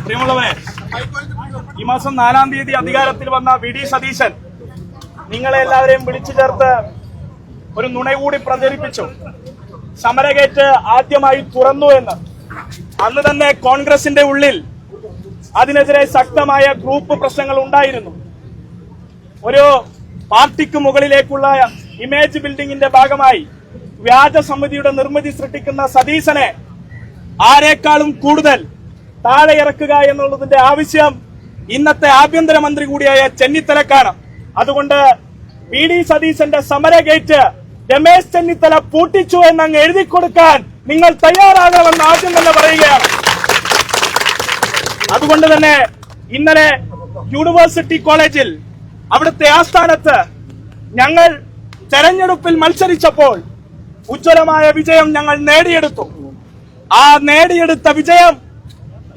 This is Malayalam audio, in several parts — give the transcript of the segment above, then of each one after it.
പ്രിയമുള്ളവരെ, ഈ മാസം 4-ാം തീയതി അധികാരത്തിൽ വന്ന വി.ഡി. സതീശൻ നിങ്ങളെ എല്ലാവരെയും വിളിച്ചു ചേർത്ത് ഒരു നുണ കൂടി പ്രചരിപ്പിച്ചു. സമരഗേറ്റ് ആദ്യമായി തുറന്നു എന്ന്. അന്ന് തന്നെ കോൺഗ്രസിന്റെ ഉള്ളിൽ അതിനെതിരെ ശക്തമായ ഗ്രൂപ്പ് പ്രശ്നങ്ങൾ ഉണ്ടായിരുന്നു. ഒരു പാർട്ടിക്ക് മുകളിലേക്കുള്ള ഇമേജ് ബിൽഡിംഗിന്റെ ഭാഗമായി വ്യാജ സമിതിയുടെ നിർമ്മിതി സൃഷ്ടിക്കുന്ന സതീശനെ ആരെക്കാളും കൂടുതൽ താഴെ ഇറക്കുക എന്നുള്ളതിന്റെ ആവശ്യം ഇന്നത്തെ ആഭ്യന്തരമന്ത്രി കൂടിയായ ചെന്നിത്തലക്കാണ്. അതുകൊണ്ട് വി.ഡി. സതീശന്റെ സമരഗേറ്റ് രമേശ് ചെന്നിത്തല പൂട്ടിച്ചു എന്നങ്ങ് എഴുതി കൊടുക്കാൻ നിങ്ങൾ തയ്യാറാകണമെന്ന് ആദ്യം തന്നെ പറയുകയാണ്. അതുകൊണ്ട് തന്നെ ഇന്നലെ യൂണിവേഴ്സിറ്റി കോളേജിൽ അവിടുത്തെ ആസ്ഥാനത്ത് ഞങ്ങൾ തെരഞ്ഞെടുപ്പിൽ മത്സരിച്ചപ്പോൾ ഉജ്ജ്വലമായ വിജയം ഞങ്ങൾ നേടിയെടുത്തു. ആ നേടിയെടുത്ത വിജയം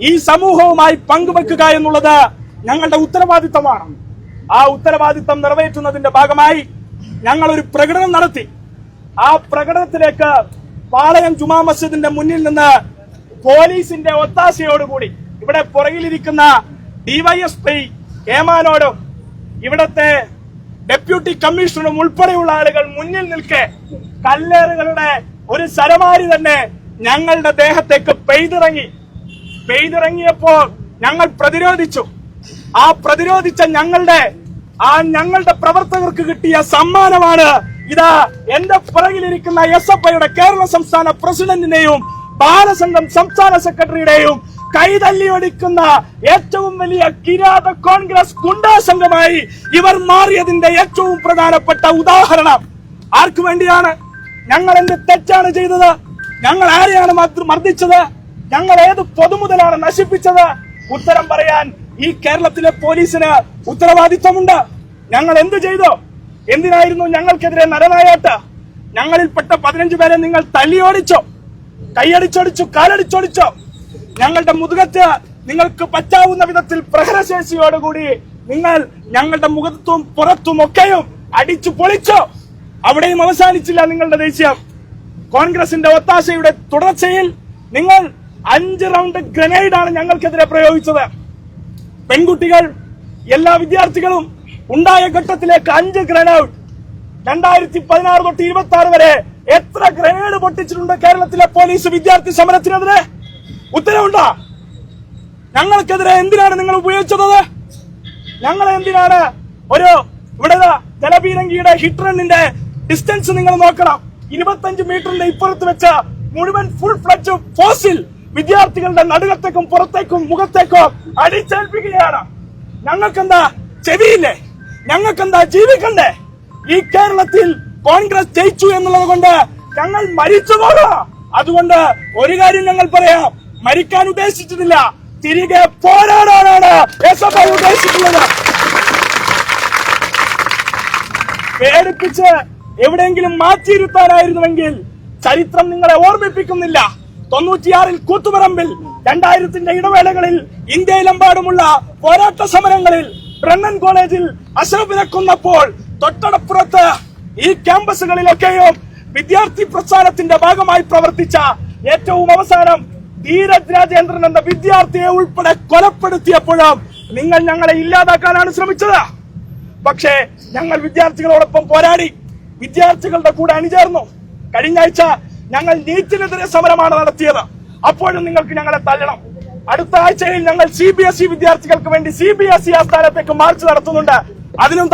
ഈ സമൂഹവുമായി പങ്കുവെക്കുക എന്നുള്ളത് ഞങ്ങളുടെ ഉത്തരവാദിത്തമാണ്. ആ ഉത്തരവാദിത്തം നിറവേറ്റുന്നതിന്റെ ഭാഗമായി ഞങ്ങൾ ഒരു പ്രകടനം നടത്തി. ആ പ്രകടനത്തിലേക്ക് പാളയം ജുമാ മസ്ജിദിന്റെ മുന്നിൽ നിന്ന് പോലീസിന്റെ ഒത്താശയോടുകൂടി ഇവിടെ പുറകിലിരിക്കുന്ന ഡിവൈഎസ്പി ഏമാനോടും ഇവിടത്തെ ഡെപ്യൂട്ടി കമ്മീഷണറും ഉൾപ്പെടെയുള്ള ആളുകൾ മുന്നിൽ നിൽക്കെ കല്ലേറുകളുടെ ഒരു സരമാരി തന്നെ ഞങ്ങളുടെ ദേഹത്തേക്ക് പെയ്തിറങ്ങിയപ്പോൾ ഞങ്ങൾ പ്രതിരോധിച്ചു. ആ പ്രതിരോധിച്ച ഞങ്ങളുടെ പ്രവർത്തകർക്ക് കിട്ടിയ സമ്മാനമാണ് ഇതാ എന്റെ പുറകിലിരിക്കുന്ന SFIയുടെ കേരള സംസ്ഥാന പ്രസിഡന്റിന്റെയും ബാലസംഘം സംസ്ഥാന സെക്രട്ടറിയുടെയും കൈതല്ലിയൊടിക്കുന്ന ഏറ്റവും വലിയ കിരാത കോൺഗ്രസ് ഗുണ്ടാ സംഘമായി ഇവർ മാറിയതിന്റെ ഏറ്റവും പ്രധാനപ്പെട്ട ഉദാഹരണം. ആർക്കു വേണ്ടിയാണ്? ഞങ്ങൾ എന്ത് തെറ്റാണ് ചെയ്തത്? ഞങ്ങൾ ആരെയാണ് മർദ്ദിച്ചത്? ഞങ്ങൾ ഏത് പൊതുമുതലാണ് നശിപ്പിച്ചത്? ഉത്തരം പറയാൻ ഈ കേരളത്തിലെ പോലീസിന് ഉത്തരവാദിത്വമുണ്ട്. ഞങ്ങൾ എന്ത് ചെയ്തു? എന്തിനായിരുന്നു ഞങ്ങൾക്കെതിരെ നരനായാട്ട്? ഞങ്ങളിൽപ്പെട്ട 15 പേരെ നിങ്ങൾ തല്ലിയോടിച്ചോ, കൈയടിച്ചോടിച്ചോ, കാലടിച്ചോടിച്ചോ? ഞങ്ങളുടെ മുതുകത്ത് നിങ്ങൾക്ക് പറ്റാവുന്ന വിധത്തിൽ പ്രഹരശേഷിയോടുകൂടി നിങ്ങൾ ഞങ്ങളുടെ മുഖത്തും പുറത്തും ഒക്കെയും അടിച്ചു പൊളിച്ചോ? അവിടെയും അവസാനിച്ചില്ല നിങ്ങളുടെ ദേഷ്യം. കോൺഗ്രസിന്റെ ഒത്താശയുടെ തുടർച്ചയിൽ നിങ്ങൾ 5 റൗണ്ട് ഗ്രനേഡാണ് ഞങ്ങൾക്കെതിരെ പ്രയോഗിച്ചത്. പെൺകുട്ടികൾ, എല്ലാ വിദ്യാർത്ഥികളും ഉണ്ടായ ഘട്ടത്തിലേക്ക് 5 ഗ്രനേഡ്. 2016 തൊട്ട് 26 വരെ എത്ര ഗ്രനേഡ് പൊട്ടിച്ചിട്ടുണ്ട് കേരളത്തിലെ പോലീസ് വിദ്യാർത്ഥി സമരത്തിനെതിരെ? ഉത്തരവുണ്ടോ? ഞങ്ങൾക്കെതിരെ എന്തിനാണ് നിങ്ങൾ ഉപയോഗിച്ചത്? ഞങ്ങൾ എന്തിനാണ് ഇവിടെ ജലപീരങ്കിയുടെ ഹിറ്റ് റണ്ണിന്റെ ഡിസ്റ്റൻസ് നിങ്ങൾ നോക്കണം. 25 മീറ്ററിന്റെ ഇപ്പുറത്ത് വെച്ച മുഴുവൻ ഫുൾ ഫ്ലഡ്ജ് ഫോഴ്സിൽ വിദ്യാർത്ഥികളുടെ നടുകത്തേക്കും പുറത്തേക്കും മുഖത്തേക്കും അടിച്ചേൽപ്പിക്കുകയാണ്. ഞങ്ങൾക്കെന്താ ചെവിയില്ലേ? ഞങ്ങൾക്കെന്താ ജീവിക്കണ്ടേ? ഈ കേരളത്തിൽ കോൺഗ്രസ് ജയിച്ചു എന്നുള്ളത് കൊണ്ട് ഞങ്ങൾ മരിച്ചു പോകാം. അതുകൊണ്ട് ഒരു കാര്യം ഞങ്ങൾ പറയാം, മരിക്കാൻ ഉദ്ദേശിച്ചിട്ടില്ല, തിരികെ പോരാടാനാണ് SFI ഉദ്ദേശിക്കുന്നത്. പേടിപ്പിച്ച് എവിടെയെങ്കിലും മാറ്റിയിരുത്താനായിരുന്നുവെങ്കിൽ ചരിത്രം നിങ്ങളെ ഓർമ്മിപ്പിക്കുന്നില്ല. 96-ൽ കൂത്തുപറമ്പിൽ, 2000-ന്റെ ഇടവേളകളിൽ ഇന്ത്യയിലെമ്പാടുമുള്ള പോരാട്ട സമരങ്ങളിൽ ബ്രണ്ണൻ കോളേജിൽ അഷ്റഫിനെ കൊന്നപ്പോൾ തൊട്ടടുപ്പുറത്ത് ഈ ക്യാമ്പസുകളിലൊക്കെയും വിദ്യാർത്ഥി പ്രസ്ഥാനത്തിന്റെ ഭാഗമായി പ്രവർത്തിച്ച ഏറ്റവും അവസാനം ധീരജ് രാജേന്ദ്രൻ എന്ന വിദ്യാർത്ഥിയെ ഉൾപ്പെടെ കൊലപ്പെടുത്തിയപ്പോഴും നിങ്ങൾ ഞങ്ങളെ ഇല്ലാതാക്കാനാണ് ശ്രമിച്ചത്. പക്ഷേ ഞങ്ങൾ വിദ്യാർത്ഥികളോടൊപ്പം പോരാടി, വിദ്യാർത്ഥികളുടെ കൂടെ അണിചേർന്നു. കഴിഞ്ഞ ആഴ്ച ഞങ്ങൾ നീറ്റിനെതിരെ സമരമാണ് നടത്തിയത്. അപ്പോഴും നിങ്ങൾക്ക് ഞങ്ങളെ തല്ലണം. അടുത്ത ആഴ്ചയിൽ ഞങ്ങൾ CBSE വിദ്യാർത്ഥികൾക്ക് വേണ്ടി CBSE ആസ്ഥാനത്തേക്ക് മാർച്ച് നടത്തുന്നുണ്ട്. അതിനും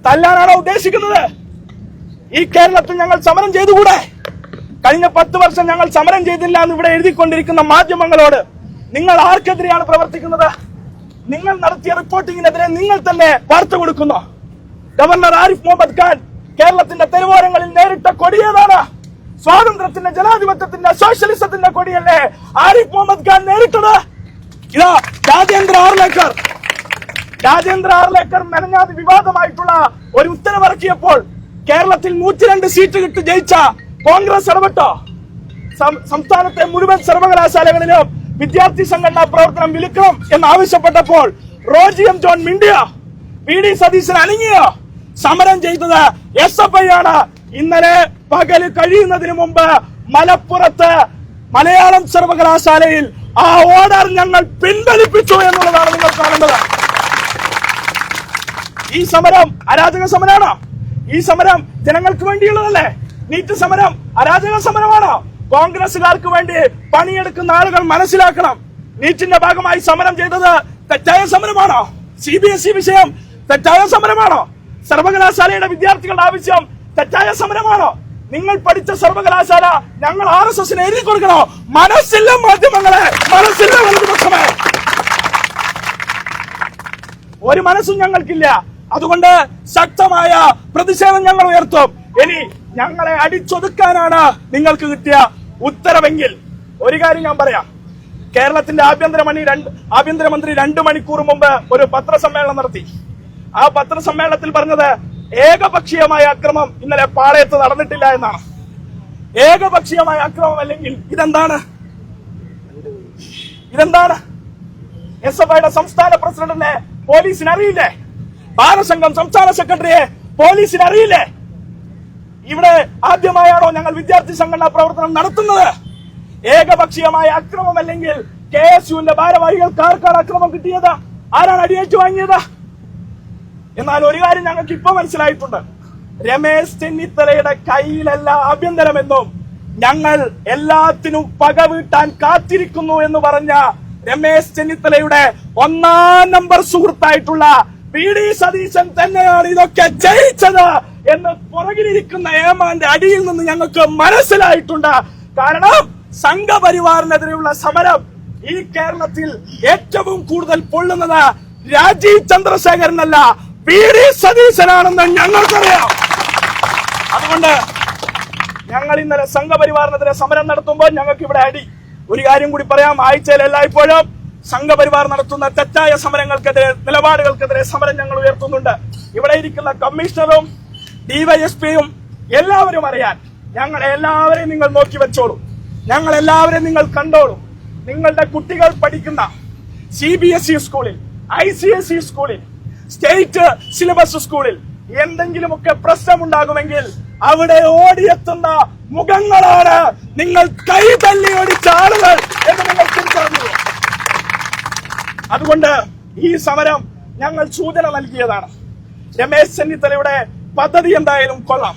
തല്ലാനാണോ ഉദ്ദേശിക്കുന്നത്? ഈ കേരളത്തിൽ ഞങ്ങൾ സമരം ചെയ്തുകൂടെ? കഴിഞ്ഞ 10 വർഷം ഞങ്ങൾ സമരം ചെയ്തില്ല എന്ന് ഇവിടെ എഴുതിക്കൊണ്ടിരിക്കുന്ന മാധ്യമങ്ങളോട് നിങ്ങൾ ആർക്കെതിരെയാണ് പ്രവർത്തിക്കുന്നത്? നിങ്ങൾ നടത്തിയ റിപ്പോർട്ടിങ്ങിനെതിരെ നിങ്ങൾ തന്നെ വാർത്ത കൊടുക്കുന്നു. ഗവർണർ ആരിഫ് മുഹമ്മദ് ഖാൻ കേരളത്തിന്റെ തെരുവോരങ്ങളിൽ നേരിട്ട കൊടിയേതാണ്? സ്വാതന്ത്ര്യത്തിന്റെ, ജനാധിപത്യത്തിന്റെ, സോഷ്യലിസത്തിന്റെ കൊടിയല്ലേ ആരിഫ് മുഹമ്മദ് ഖാൻ നേരിട്ടത്? ഇതാ രാജേന്ദ്ര ആർലേക്കർ മെനഞ്ഞാതി വിവാദമായിട്ടുള്ള ഒരു ഉത്തരവിറക്കിയപ്പോൾ കേരളത്തിൽ 102 സീറ്റ് കിട്ടി ജയിച്ച കോൺഗ്രസ് ഇടപെട്ടോ? സംസ്ഥാനത്തെ മുഴുവൻ സർവകലാശാലകളിലും വിദ്യാർത്ഥി സംഘടനാ പ്രവർത്തനം വിലക്കണം എന്നാവശ്യപ്പെട്ടപ്പോൾ റോജി എം ജോൺ മിണ്ടിയോ? വി.ഡി. സതീശൻ അനങ്ങിയോ? സമരം ചെയ്തത് SFI ആണ്. ഇന്നലെ പകല് കഴിയുന്നതിന് മുമ്പ് മലപ്പുറത്ത് മലയാളം സർവകലാശാലയിൽ ആ ഓർഡർ ഞങ്ങൾ പിൻവലിപ്പിച്ചു എന്നുള്ളതാണ് നിങ്ങൾ കാണേണ്ടത്. ഈ സമരം അരാജക സമരമാണോ? ഈ സമരം ജനങ്ങൾക്ക് വേണ്ടിയുള്ളതല്ലേ? നീറ്റ് സമരം അരാജക സമരമാണോ? കോൺഗ്രസുകാർക്ക് വേണ്ടി പണിയെടുക്കുന്ന ആളുകൾ മനസ്സിലാക്കണം. നീറ്റിന്റെ ഭാഗമായി സമരം ചെയ്തത് തെറ്റായ സമരമാണോ? CBSE വിഷയം തെറ്റായ സമരമാണോ? സർവകലാശാലയുടെ വിദ്യാർത്ഥികളുടെ ആവശ്യം തെറ്റായ സമരമാണോ? നിങ്ങൾ പഠിച്ച സർവകലാശാല ഞങ്ങൾ RSSന് എഴുതി കൊടുക്കണോ? മനസ്സില്ല മാധ്യമങ്ങളെ, മനസ്സില്ല വലതുപക്ഷമേ, ഒരു മനസ്സും ഞങ്ങൾക്കില്ല. അതുകൊണ്ട് ശക്തമായ പ്രതിഷേധം ഞങ്ങൾ ഉയർത്തും. ഇനി ഞങ്ങളെ അടിച്ചൊതുക്കാനാണ് നിങ്ങൾക്ക് കിട്ടിയ ഉത്തരവെങ്കിൽ ഒരു കാര്യം ഞാൻ പറയാം. കേരളത്തിന്റെ ആഭ്യന്തരമന്ത്രി 2 മണിക്കൂർ മുമ്പ് ഒരു പത്രസമ്മേളനം നടത്തി. ആ പത്രസമ്മേളനത്തിൽ പറഞ്ഞത് ഏകപക്ഷീയമായ അക്രമം ഇന്നലെ പാളയത്ത് നടന്നിട്ടില്ല എന്നാണ്. ഏകപക്ഷീയമായ അക്രമം അല്ലെങ്കിൽ ഇതെന്താണ്? SFIയുടെ സംസ്ഥാന പ്രസിഡന്റിനെ പോലീസിന് അറിയില്ലേ? ബാലസംഘം സംസ്ഥാന സെക്രട്ടറിയെ പോലീസിന് അറിയില്ലേ? ഇവിടെ ആദ്യമായാണോ ഞങ്ങൾ വിദ്യാർത്ഥി സംഘടനാ പ്രവർത്തനം നടത്തുന്നത്? ഏകപക്ഷീയമായ അക്രമം അല്ലെങ്കിൽ KSUവിന്റെ ഭാരവാഹികൾക്ക് ആർക്കാണ് അക്രമം കിട്ടിയത്? ആരാണ് അടിയേറ്റു വാങ്ങിയത്? എന്നാൽ ഒരു കാര്യം ഞങ്ങൾക്ക് ഇപ്പൊ മനസ്സിലായിട്ടുണ്ട്. രമേശ് ചെന്നിത്തലയുടെ കയ്യിലല്ല ആഭ്യന്തരമെന്നും ഞങ്ങൾ എല്ലാത്തിനും പകവീട്ടാൻ കാത്തിരിക്കുന്നു എന്ന് പറഞ്ഞ രമേശ് ചെന്നിത്തലയുടെ 1-ാം നമ്പർ സുഹൃത്തായിട്ടുള്ള VD സതീശൻ തന്നെയാണ് ഇതൊക്കെ ജയിച്ചത് എന്ന് പുറകിലിരിക്കുന്ന ഏമാന്റെ അടിയിൽ നിന്ന് ഞങ്ങൾക്ക് മനസ്സിലായിട്ടുണ്ട്. കാരണം സംഘപരിവാറിനെതിരെയുള്ള സമരം ഈ കേരളത്തിൽ ഏറ്റവും കൂടുതൽ പൊള്ളുന്നത് രാജീവ് ചന്ദ്രശേഖരനല്ല, VD സതീശനാണെന്ന് ഞങ്ങൾക്കറിയാം. അതുകൊണ്ട് ഞങ്ങൾ ഇന്നലെ സംഘപരിവാറിനെതിരെ സമരം നടത്തുമ്പോൾ ഞങ്ങൾക്ക് ഇവിടെ അടി. ഒരു കാര്യം കൂടി പറയാം, ആഴ്ചയിൽ എല്ലായ്പ്പോഴും സംഘപരിവാർ നടത്തുന്ന തെറ്റായ സമരങ്ങൾക്കെതിരെ, നിലപാടുകൾക്കെതിരെ സമരം ഞങ്ങൾ ഉയർത്തുന്നുണ്ട്. ഇവിടെ ഇരിക്കുന്ന കമ്മീഷണറും DYSPയും എല്ലാവരും അറിയാൻ. ഞങ്ങളെ എല്ലാവരെയും നിങ്ങൾ നോക്കി വെച്ചോളൂ, ഞങ്ങൾ എല്ലാവരെയും നിങ്ങൾ കണ്ടോളൂ. നിങ്ങളുടെ കുട്ടികൾ പഠിക്കുന്ന CBSE സ്കൂളിൽ, ICSE സ്കൂളിൽ, സ്റ്റേറ്റ് സിലബസ് സ്കൂളിൽ എന്തെങ്കിലുമൊക്കെ പ്രശ്നമുണ്ടാകുമെങ്കിൽ അവിടെ ഓടിയെത്തുന്ന മുഖങ്ങളാണ് നിങ്ങൾ കൈ തല്ലി ഓടിച്ച ആളുകൾ എന്ന് നിങ്ങൾ തിരിച്ചറിഞ്ഞു. അതുകൊണ്ട് ഈ സമരം ഞങ്ങൾ സൂചന നൽകിയതാണ്. രമേശ് ചെന്നിത്തലയുടെ പദ്ധതി എന്തായാലും കൊള്ളാം.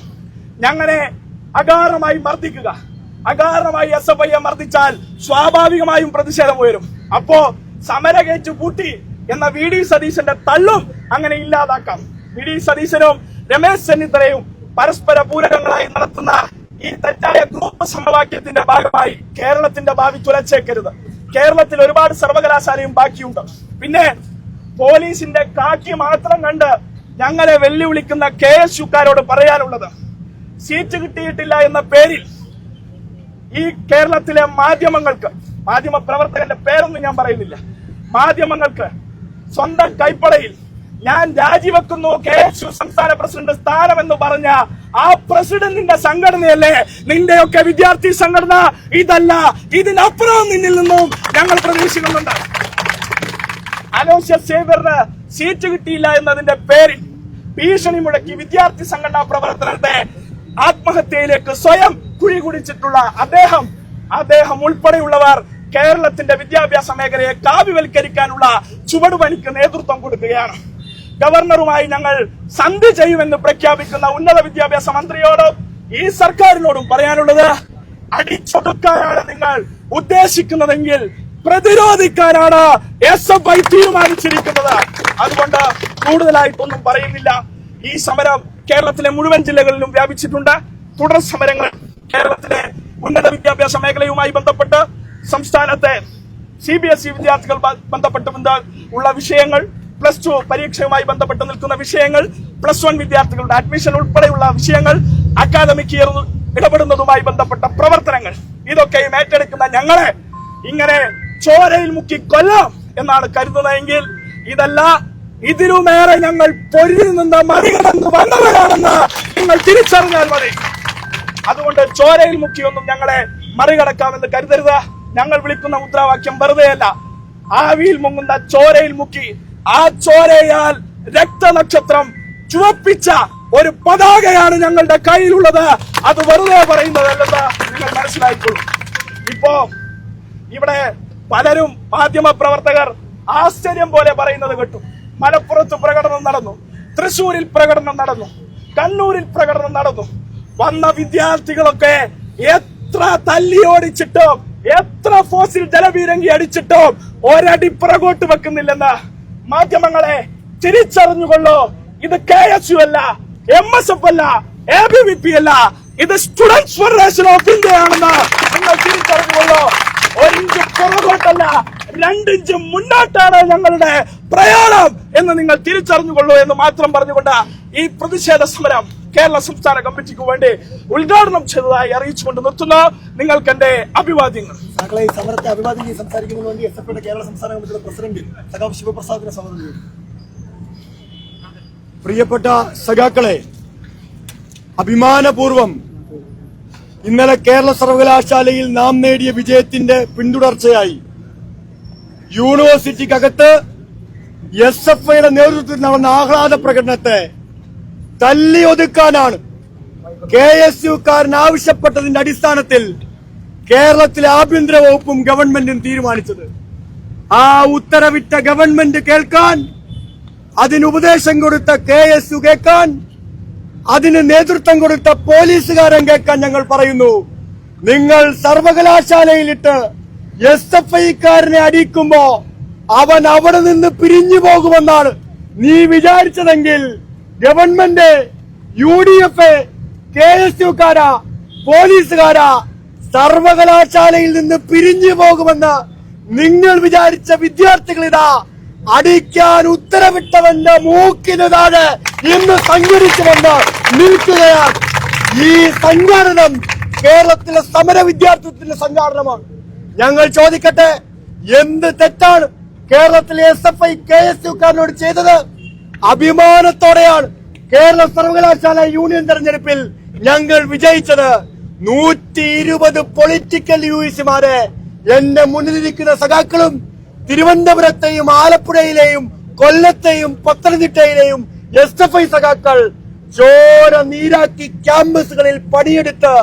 ഞങ്ങളെ അകാരണമായി മർദ്ദിക്കുക, അകാരണമായി SFIയെ മർദ്ദിച്ചാൽ സ്വാഭാവികമായും പ്രതിഷേധം ഉയരും. അപ്പോ സമരകേറ്റ് പൂട്ടി എന്ന VD സതീശന്റെ തള്ളും അങ്ങനെ ഇല്ലാതാക്കാം. VD സതീശനും രമേശ് ചെന്നിത്തലയും പരസ്പര പൂരകങ്ങളായി നടത്തുന്ന ഈ തെറ്റായ ഗ്രൂപ്പ് സമവാക്യത്തിന്റെ ഭാഗമായി കേരളത്തിന്റെ ഭാവി തുലച്ചേക്കരുത്. കേരളത്തിൽ ഒരുപാട് സർവകലാശാലയും ബാക്കിയുണ്ട്. പിന്നെ പോലീസിന്റെ കാക്കി മാത്രം കണ്ട് ഞങ്ങളെ വെല്ലുവിളിക്കുന്ന KSUക്കാരോട് പറയാനുള്ളത്, സീറ്റ് കിട്ടിയിട്ടില്ല എന്ന പേരിൽ ഈ കേരളത്തിലെ മാധ്യമങ്ങൾക്ക്, മാധ്യമ പ്രവർത്തകന്റെ പേരൊന്നും ഞാൻ പറയുന്നില്ല, മാധ്യമങ്ങൾക്ക് സ്വന്തം കൈപ്പടയിൽ ഞാൻ രാജിവെക്കുന്നു KSU സംസ്ഥാന പ്രസിഡന്റ് സ്ഥാനമെന്ന് പറഞ്ഞ ആ പ്രസിഡന്റിന്റെ സംഘടനയല്ലേ നിന്റെയൊക്കെ വിദ്യാർത്ഥി സംഘടന? ഇതല്ല, ഇതിനപ്പുറം നിന്നിൽ നിന്നും ഞങ്ങൾ പ്രതീക്ഷിക്കുന്നുണ്ട്. അലോഷ്യസ് സേവ്യറിന് സീറ്റ് കിട്ടിയില്ല എന്നതിന്റെ പേരിൽ ഭീഷണി മുഴക്കി വിദ്യാർത്ഥി സംഘടനാ പ്രവർത്തനത്തെ ആത്മഹത്യയിലേക്ക് സ്വയം കുഴി കുടിച്ചിട്ടുള്ള അദ്ദേഹം ഉൾപ്പെടെയുള്ളവർ കേരളത്തിന്റെ വിദ്യാഭ്യാസ മേഖലയെ കാവ്യവൽക്കരിക്കാനുള്ള ചുവടുപണിക്ക് നേതൃത്വം കൊടുക്കുകയാണ്. ഗവർണറുമായി ഞങ്ങൾ സന്ധി ചെയ്യുമെന്ന് പ്രഖ്യാപിക്കുന്ന ഉന്നത വിദ്യാഭ്യാസ മന്ത്രിയോടും ഈ സർക്കാരിനോടും പറയാനുള്ളത്, അടിച്ചൊടുക്കാനാണ് നിങ്ങൾ ഉദ്ദേശിക്കുന്നതെങ്കിൽ പ്രതിരോധിക്കാനാണ് SFI തീരുമാനിച്ചിരിക്കുന്നത്. അതുകൊണ്ട് കൂടുതലായിട്ടൊന്നും പറയുന്നില്ല. ഈ സമരം കേരളത്തിലെ മുഴുവൻ ജില്ലകളിലും വ്യാപിച്ചിട്ടുണ്ട്. തുടർ സമരങ്ങൾ കേരളത്തിലെ ഉന്നത വിദ്യാഭ്യാസ മേഖലയുമായി ബന്ധപ്പെട്ട്, സംസ്ഥാനത്തെ CBSE വിദ്യാർത്ഥികൾ ബന്ധപ്പെട്ട് ഉള്ള വിഷയങ്ങൾ, +2 പരീക്ഷയുമായി ബന്ധപ്പെട്ട് നിൽക്കുന്ന വിഷയങ്ങൾ, +1 വിദ്യാർത്ഥികളുടെ അഡ്മിഷൻ ഉൾപ്പെടെയുള്ള വിഷയങ്ങൾ, അക്കാദമിക് ഇയർ ഇടപെടുന്നതുമായി ബന്ധപ്പെട്ട പ്രവർത്തനങ്ങൾ, ഇതൊക്കെയും ഏറ്റെടുക്കുന്ന ഞങ്ങളെ ഇങ്ങനെ ചോരയിൽ മുക്കി കൊല്ലാം എന്നാണ് കരുതുന്നതെങ്കിൽ ഇതല്ല, ഇതിലുമേറെ ഞങ്ങൾ പൊരിയിൽ നിന്ന് മറികടന്ന് വന്നവരാണെന്ന് നിങ്ങൾ തിരിച്ചറിഞ്ഞാൽ മതി. അതുകൊണ്ട് ചോരയിൽ മുക്കിയൊന്നും ഞങ്ങളെ മറികടക്കാമെന്ന് കരുതരുത്. ഞങ്ങൾ വിളിക്കുന്ന മുദ്രാവാക്യം വെറുതെയല്ല, ആവിയിൽ മുങ്ങുന്ന ചോരയിൽ മുക്കി ആ ചോരയാൽ രക്തനക്ഷത്രം ചുവപ്പിച്ച ഒരു പതാകയാണ് ഞങ്ങളുടെ കയ്യിലുള്ളത്. അത് വെറുതെ പറയുന്നതല്ലെന്ന് നിങ്ങൾ മനസ്സിലായിക്കോളൂ. ഇപ്പോ ഇവിടെ പലരും മാധ്യമ പ്രവർത്തകർ ആശ്ചര്യം പോലെ പറയുന്നത് കേട്ടു. മലപ്പുറത്ത് പ്രകടനം നടന്നു, തൃശൂരിൽ പ്രകടനം നടന്നു, കണ്ണൂരിൽ പ്രകടനം നടന്നു. വന്ന വിദ്യാർത്ഥികളൊക്കെ എത്ര തല്ലിയോടിച്ചിട്ടോ എത്ര ഫോസിൽ ജലപീരങ്കി അടിച്ചിട്ടോ ഒരടി പുറകോട്ട് വെക്കുന്നില്ലെന്ന് മാധ്യമങ്ങളെ തിരിച്ചറിഞ്ഞുകൊള്ളോ. ഇത് KSU അല്ല, MSF അല്ല, ABVP അല്ല, ഇത് സ്റ്റുഡൻസ് ഫെഡറേഷൻ ഓഫ് ഇന്ത്യ ആണെന്ന് നിങ്ങൾ തിരിച്ചറിഞ്ഞുകൊള്ളോ. 1 ഇഞ്ച് പുറകോട്ടല്ല, 2 ഇഞ്ച് മുന്നോട്ടാണ് ഞങ്ങളുടെ പ്രയാണം എന്ന് നിങ്ങൾ തിരിച്ചറിഞ്ഞുകൊള്ളൂ എന്ന് മാത്രം പറഞ്ഞുകൊണ്ട് ഈ പ്രതിഷേധ സമരം കേരള സംസ്ഥാന കമ്മിറ്റിക്ക് വേണ്ടി ഉദ്ഘാടനം ചെയ്തതായി അറിയിച്ചുകൊണ്ട് നിർത്തുന്നു. നിങ്ങൾക്ക് എന്റെ അഭിവാദ്യങ്ങൾ. ഈ സമരത്തെ അഭിവാദ്യം സംസാരിക്കുന്നതിന് വേണ്ടി SFIയുടെ കേരള സംസ്ഥാന കമ്മിറ്റിയുടെ പ്രസിഡന്റ് സഖാവ് ശിവപ്രസാദിനെ സമർപ്പിച്ചു. പ്രിയപ്പെട്ട സഖാക്കളെ, അഭിമാനപൂർവം ഇന്നലെ കേരള സർവകലാശാലയിൽ നാം നേടിയ വിജയത്തിന്റെ പിന്തുടർച്ചയായി യൂണിവേഴ്സിറ്റിക്കകത്ത് SFIയുടെ നേതൃത്വത്തിൽ നടന്ന ആഹ്ലാദ പ്രകടനത്തെ തല്ലിയൊതുക്കാനാണ് KSUക്കാരൻ ആവശ്യപ്പെട്ടതിന്റെ അടിസ്ഥാനത്തിൽ കേരളത്തിലെ ആഭ്യന്തര വകുപ്പും ഗവൺമെന്റും തീരുമാനിച്ചത്. ആ ഉത്തരവിട്ട ഗവൺമെന്റ് കേൾക്കാൻ, അതിന് ഉപദേശം കൊടുത്ത KSU കേൾക്കാൻ, അതിന് നേതൃത്വം കൊടുത്ത പോലീസുകാരൻ കേൾക്കാൻ ഞങ്ങൾ പറയുന്നു. നിങ്ങൾ സർവകലാശാലയിലിട്ട് SFIക്കാരനെ അടിക്കുമ്പോ അവൻ അവിടെ നിന്ന് പിരിഞ്ഞു പോകുമെന്നാണ് നീ വിചാരിച്ചതെങ്കിൽ ഗവൺമെന്റ്, UDF, KSUക്കാരാ, പോലീസുകാരാ സർവകലാശാലയിൽ നിന്ന് പിരിഞ്ഞു പോകുമെന്ന് നിങ്ങൾ വിചാരിച്ച വിദ്യാർത്ഥികളിതാ അടിക്കാൻ ഉത്തരവിട്ടവന്റെ മൂക്കിന് താഴെ ഇന്ന് സംഘടിച്ചുകൊണ്ട് നിൽക്കുകയാണ്. ഈ സംഘാടനം കേരളത്തിലെ സമര വിദ്യാർത്ഥിത്വത്തിന്റെ സംഘാടനമാണ്. ഞങ്ങൾ ചോദിക്കട്ടെ, എന്ത് തെറ്റാണ് കേരളത്തിലെ SFI KSUക്കാരനോട് ചെയ്തത്? അഭിമാനത്തോടെയാണ് കേരള സർവകലാശാല യൂണിയൻ തെരഞ്ഞെടുപ്പിൽ ഞങ്ങൾ വിജയിച്ചത്. 120 പൊളിറ്റിക്കൽ UECമാരെ എന്റെ മുന്നിലിരിക്കുന്ന സഖാക്കളും തിരുവനന്തപുരത്തെയും ആലപ്പുഴയിലെയും കൊല്ലത്തെയും പത്തനംതിട്ടയിലെയും SFI സഖാക്കൾ ചോര നീരാക്കി ക്യാമ്പസുകളിൽ പണിയെടുത്ത്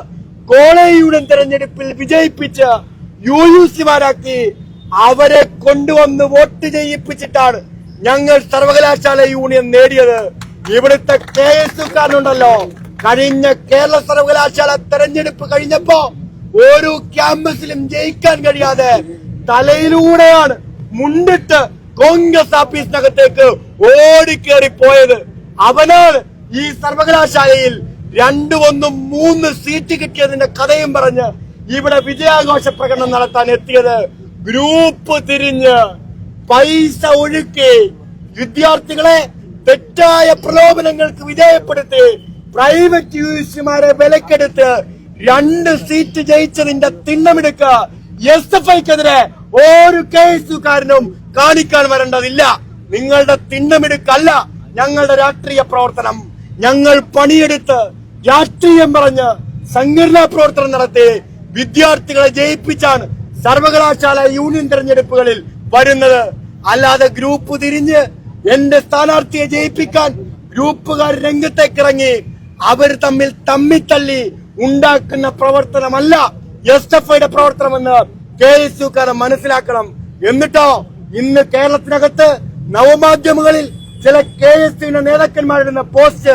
കോളേജ് യൂണിയൻ തെരഞ്ഞെടുപ്പിൽ വിജയിപ്പിച്ച് UUCമാരാക്കി അവരെ കൊണ്ടുവന്ന് വോട്ട് ചെയ്യിപ്പിച്ചിട്ടാണ് ഞങ്ങൾ സർവകലാശാല യൂണിയൻ നേടിയത്. ഇവിടുത്തെ KSUക്കാരനുണ്ടല്ലോ, കഴിഞ്ഞ കേരള സർവകലാശാല തെരഞ്ഞെടുപ്പ് കഴിഞ്ഞപ്പോ ഒരു ക്യാമ്പസിലും ജയിക്കാൻ കഴിയാതെ തലയിലൂടെയാണ് മുണ്ടിട്ട് കോൺഗ്രസ് ഓഫീസിനകത്തേക്ക് ഓടിക്കേറി പോയത്. അവനാണ് ഈ സർവകലാശാലയിൽ 2-1-3 സീറ്റ് കിട്ടിയതിന്റെ കഥയും പറഞ്ഞ് ഇവിടെ വിജയാഘോഷ പ്രകടനം നടത്താൻ എത്തിയത്. ഗ്രൂപ്പ് തിരിഞ്ഞ് പൈസ ഒഴുക്കി വിദ്യാർത്ഥികളെ തെറ്റായ പ്രലോഭനങ്ങൾക്ക് വിധേയപ്പെടുത്തി പ്രൈവറ്റ് UECമാരെ വിലക്കെടുത്ത് 2 സീറ്റ് ജയിച്ചതിന്റെ തിണ്ണമെടുക്ക് SFIക്കെതിരെ ഒരു KSUക്കാരനും കാണിക്കാൻ വരേണ്ടതില്ല. നിങ്ങളുടെ തിണ്ണമെടുക്കല്ല ഞങ്ങളുടെ രാഷ്ട്രീയ പ്രവർത്തനം. ഞങ്ങൾ പണിയെടുത്ത് രാഷ്ട്രീയം പറഞ്ഞ് സംഘടനാ പ്രവർത്തനം നടത്തി വിദ്യാർത്ഥികളെ ജയിപ്പിച്ചാണ് സർവകലാശാല യൂണിയൻ തെരഞ്ഞെടുപ്പുകളിൽ വരുന്നത്. അല്ലാതെ ഗ്രൂപ്പ് തിരിഞ്ഞ് എന്റെ സ്ഥാനാർത്ഥിയെ ജയിപ്പിക്കാൻ ഗ്രൂപ്പുകാർ രംഗത്തേക്കിറങ്ങി അവർ തമ്മിൽ തമ്മിത്തല്ലി ഉണ്ടാക്കുന്ന പ്രവർത്തനമല്ല SFIയുടെ പ്രവർത്തനമെന്ന് KSUക്കാരെ മനസ്സിലാക്കണം. എന്നിട്ടോ ഇന്ന് കേരളത്തിനകത്ത് നവമാധ്യമങ്ങളിൽ ചില KSUവിന്റെ നേതാക്കന്മാരിടുന്ന പോസ്റ്റ്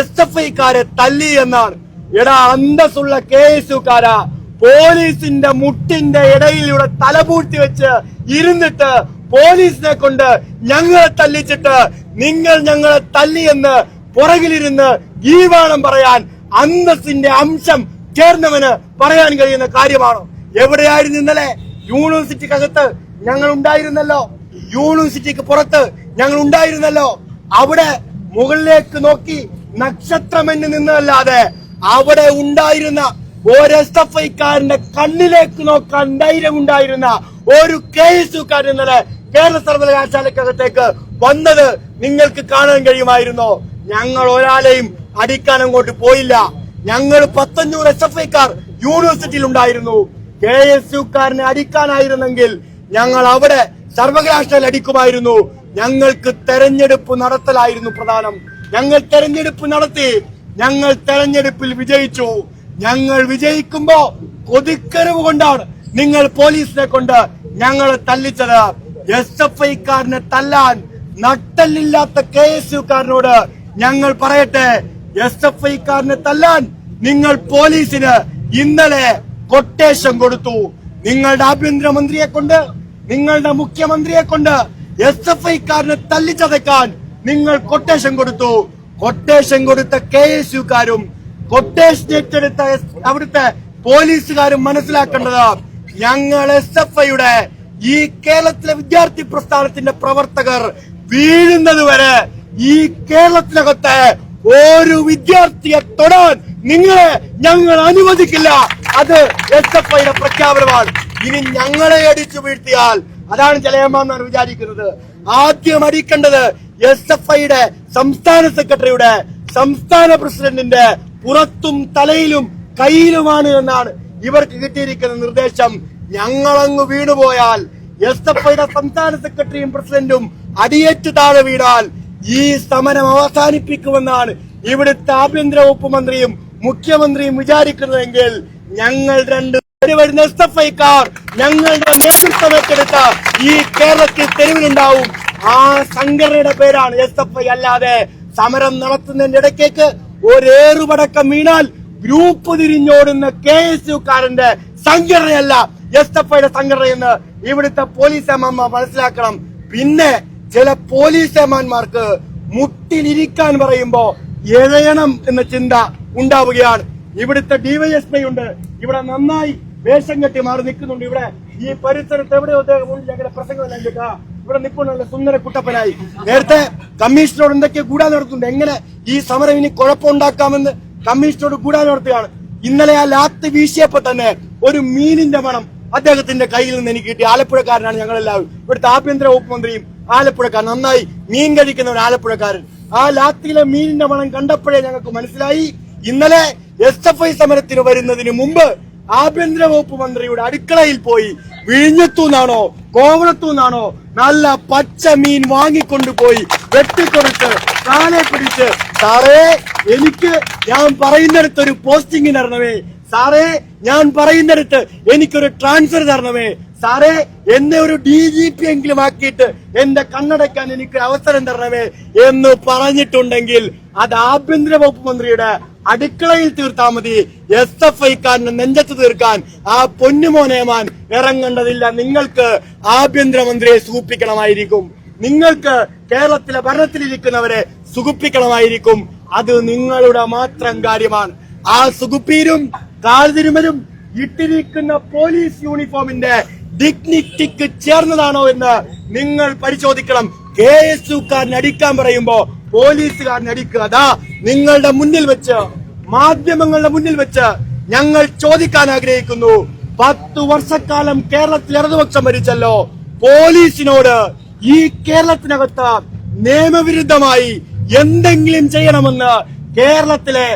SFIക്കാരെ തല്ലി എന്നാണ്. എടാ, അന്തസ്സുള്ള KSUക്കാരാ, പോലീസിന്റെ മുട്ടിന്റെ ഇടയിലൂടെ തലപൂഴ്ത്തി വെച്ച് ഇരുന്നിട്ട് പോലീസിനെ കൊണ്ട് ഞങ്ങളെ തല്ലിച്ചിട്ട് നിങ്ങൾ ഞങ്ങളെ തല്ലിയെന്ന് പുറകിലിരുന്ന് ഗീവാണം പറയാൻ അന്തസ്സിന്റെ അംശം ചേർന്നവന് പറയാൻ കഴിയുന്ന കാര്യമാണോ? എവിടെയായിരുന്നു ഇന്നലെ? യൂണിവേഴ്സിറ്റിക്കകത്ത് ഞങ്ങൾ ഉണ്ടായിരുന്നല്ലോ, യൂണിവേഴ്സിറ്റിക്ക് പുറത്ത് ഞങ്ങൾ ഉണ്ടായിരുന്നല്ലോ. അവിടെ മുകളിലേക്ക് നോക്കി നക്ഷത്രമെന്ന് നിന്നല്ലാതെ അവിടെ ഉണ്ടായിരുന്ന ഒരു SFIക്കാരന്റെ കണ്ണിലേക്ക് നോക്കാൻ ധൈര്യമുണ്ടായിരുന്ന ഒരു KSUക്കാരൻ ഇന്നലെ കേരള സർവകലാശാലക്കകത്തേക്ക് വന്നത് നിങ്ങൾക്ക് കാണാൻ കഴിയുമായിരുന്നോ? ഞങ്ങൾ ഒരാളെയും അടിക്കാൻ അങ്ങോട്ട് പോയില്ല. ഞങ്ങൾ 500 SFIക്കാർ യൂണിവേഴ്സിറ്റിയിൽ ഉണ്ടായിരുന്നു. KSUക്കാരനെ അടിക്കാനായിരുന്നെങ്കിൽ ഞങ്ങൾ അവിടെ സർവകലാശാല അടിക്കുമായിരുന്നു. ഞങ്ങൾക്ക് തെരഞ്ഞെടുപ്പ് നടത്തലായിരുന്നു പ്രധാനം. ഞങ്ങൾ തെരഞ്ഞെടുപ്പ് നടത്തി, ഞങ്ങൾ തെരഞ്ഞെടുപ്പിൽ വിജയിച്ചു. ഞങ്ങൾ വിജയിക്കുമ്പോ കൊതിക്കരവ് കൊണ്ടാണ് നിങ്ങൾ പോലീസിനെ കൊണ്ട് ഞങ്ങളെ തല്ലിച്ചത്. SFI-കാരനെ തല്ലാൻ നട്ടല്ലില്ലാത്ത KSU-കാരനോട് ഞങ്ങൾ പറയട്ടെ, SFI-കാരനെ തല്ലാൻ നിങ്ങൾ പോലീസിന് ഇന്നലെ കൊട്ടേഷൻ കൊടുത്തു. നിങ്ങളുടെ ആഭ്യന്തരമന്ത്രിയെ കൊണ്ട്, നിങ്ങളുടെ മുഖ്യമന്ത്രിയെ കൊണ്ട് SFI-കാരനെ തല്ലിച്ചതയ്ക്കാൻ നിങ്ങൾ കൊട്ടേഷൻ കൊടുത്തു. കൊട്ടേഷൻ കൊടുത്ത KSU-കാരും കൊട്ടേഷൻ ഏറ്റെടുത്ത അവിടുത്തെ പോലീസുകാരും മനസ്സിലാക്കേണ്ടത്, ഞങ്ങൾ SFI-യുടെ ഈ കേരളത്തിലെ വിദ്യാർത്ഥി പ്രസ്ഥാനത്തിന്റെ പ്രവർത്തകർ വീഴുന്നത് വരെ ഈ കേരളത്തിനകത്ത് ഒരു വിദ്യാർത്ഥിയെ തൊടാൻ നിങ്ങളെ ഞങ്ങൾ അനുവദിക്കില്ല. അത് SFI-യുടെ പ്രഖ്യാപനമാണ്. ഇനി ഞങ്ങളെ അടിച്ചു വീഴ്ത്തിയാൽ അതാണ് ജലയമാന്നാണ് വിചാരിക്കുന്നത്. ആദ്യം അടിക്കേണ്ടത് SFI-യുടെ സംസ്ഥാന സെക്രട്ടറിയുടെ, സംസ്ഥാന പ്രസിഡന്റിന്റെ പുറത്തും തലയിലും കയ്യിലുമാണ് എന്നാണ് ഇവർക്ക് കിട്ടിയിരിക്കുന്ന നിർദ്ദേശം. ഞങ്ങളങ്ങ് വീണുപോയാൽ, SFI-യുടെ സംസ്ഥാന സെക്രട്ടറിയും പ്രസിഡന്റും അടിയേറ്റ് താഴെ വീണാൽ ഈ സമരം അവസാനിപ്പിക്കുമെന്നാണ് ഇവിടുത്തെ ആഭ്യന്തര വകുപ്പ് മന്ത്രിയും മുഖ്യമന്ത്രിയും വിചാരിക്കുന്നതെങ്കിൽ ഞങ്ങൾ വരുന്ന SFI-ക്കാർ ഞങ്ങളുടെ നേതൃത്വം ഏറ്റെടുത്ത ഈ കേരളത്തിൽ തെരുവിലുണ്ടാവും. ആ സംഘടനയുടെ പേരാണ് SFI. അല്ലാതെ സമരം നടത്തുന്നതിന്റെ ഇടയ്ക്കേക്ക് ഒരേറുപടക്കം വീണാൽ ഗ്രൂപ്പ് തിരിഞ്ഞോടുന്ന KSU-കാരന്റെ സംഘടനയല്ല SFI-യുടെ സംഘടനയെന്ന് ഇവിടുത്തെ പോലീസ് ഏമാന്മാർ മനസ്സിലാക്കണം. പിന്നെ ചില പോലീസ് ഏമാന്മാർക്ക് മുട്ടിലിരിക്കാൻ പറയുമ്പോ എഴയണം എന്ന ചിന്ത ഉണ്ടാവുകയാണ്. ഇവിടുത്തെ DYSP ഉണ്ട്, ഇവിടെ നന്നായി വേഷം കെട്ടി മാറി നിൽക്കുന്നുണ്ട്. ഇവിടെ ഈ പരിസരത്ത് എവിടെയോ ഞങ്ങളുടെ പ്രസംഗമല്ല കേൾക്കുക, ഇവിടെ നിൽക്കുന്നുള്ള സുന്ദര കുട്ടപ്പനായി. നേരത്തെ കമ്മീഷനോട് എന്തൊക്കെ കൂടാൻ നടത്തുന്നുണ്ട്, എങ്ങനെ ഈ സമരം ഇനി കുഴപ്പമുണ്ടാക്കാമെന്ന് കമ്മീഷനോട് കൂടാൻ നടത്തുകയാണ്. ഇന്നലെ ആ ലാത്ത് വീശിയപ്പോ തന്നെ ഒരു മീനിന്റെ മണം അദ്ദേഹത്തിന്റെ കയ്യിൽ നിന്ന് എനിക്ക് കിട്ടി. ആലപ്പുഴക്കാരനാണ് ഞങ്ങളെല്ലാവരും. ഇവിടുത്തെ ആഭ്യന്തര വകുപ്പ് മന്ത്രിയും ആലപ്പുഴക്കാരൻ, നന്നായി മീൻ കഴിക്കുന്ന ഒരു ആലപ്പുഴക്കാരൻ. ആ ലാത്തിയിലെ മീനിന്റെ മണം കണ്ടപ്പോഴേ ഞങ്ങൾക്ക് മനസ്സിലായി ഇന്നലെ SFI സമരത്തിന് വരുന്നതിന് മുമ്പ് ആഭ്യന്തര വകുപ്പ് മന്ത്രിയുടെ അടുക്കളയിൽ പോയി വിഴിഞ്ഞത്തുനിന്നാണോ കോവളത്തുനിന്നാണോ നല്ല പച്ച മീൻ വാങ്ങിക്കൊണ്ടുപോയി വെട്ടിക്കൊടുത്ത് കാലെ പിടിച്ച്, സാറേ എനിക്ക് ഞാൻ പറയുന്നിടത്ത് ഒരു പോസ്റ്റിംഗ് തരണമേ, സാറേ ഞാൻ പറയുന്നിടത്ത് എനിക്കൊരു ട്രാൻസ്ഫർ തരണമേ, സാറേ എന്നെ ഒരു DGP എങ്കിലും ആക്കിയിട്ട് എന്റെ കണ്ണടയ്ക്കാൻ എനിക്ക് അവസരം തരണമേ എന്ന് പറഞ്ഞിട്ടുണ്ടെങ്കിൽ അത് ആഭ്യന്തര വകുപ്പ് മന്ത്രിയുടെ അടുക്കളയിൽ തീർത്താൽ മതി. SFI-കാരനെ നെഞ്ചത്ത് തീർക്കാൻ ആ പൊന്നുമോനേമാൻ ഇറങ്ങേണ്ടതില്ല. നിങ്ങൾക്ക് ആഭ്യന്തരമന്ത്രിയെ സുഖിപ്പിക്കണമായിരിക്കും, നിങ്ങൾക്ക് കേരളത്തിലെ ഭരണത്തിലിരിക്കുന്നവരെ സുഖിപ്പിക്കണമായിരിക്കും. അത് നിങ്ങളുടെ മാത്രം കാര്യമാണ്. ആ സുഖിപ്പീരും കാൽതിരുമലും ഇട്ടിരിക്കുന്ന പോലീസ് യൂണിഫോമിന്റെ ഡിഗ്നിറ്റിക്ക് ചേർന്നതാണോ എന്ന് നിങ്ങൾ പരിശോധിക്കണം. KSU-കാരനെ അടിക്കാൻ പറയുമ്പോ പോലീസുകാരനെ അടിക്കുക. അതാ നിങ്ങളുടെ മുന്നിൽ വെച്ച്, മാധ്യമങ്ങളുടെ മുന്നിൽ വെച്ച് ഞങ്ങൾ ചോദിക്കാൻ ആഗ്രഹിക്കുന്നു. 10 വർഷക്കാലം കേരളത്തിൽ ഇടതുപക്ഷം ഭരിച്ചല്ലോ, പോലീസിനോട് ഈ കേരളത്തിനകത്ത് നിയമവിരുദ്ധമായി എന്തെങ്കിലും ചെയ്യണമെന്ന് കേരളത്തിലെ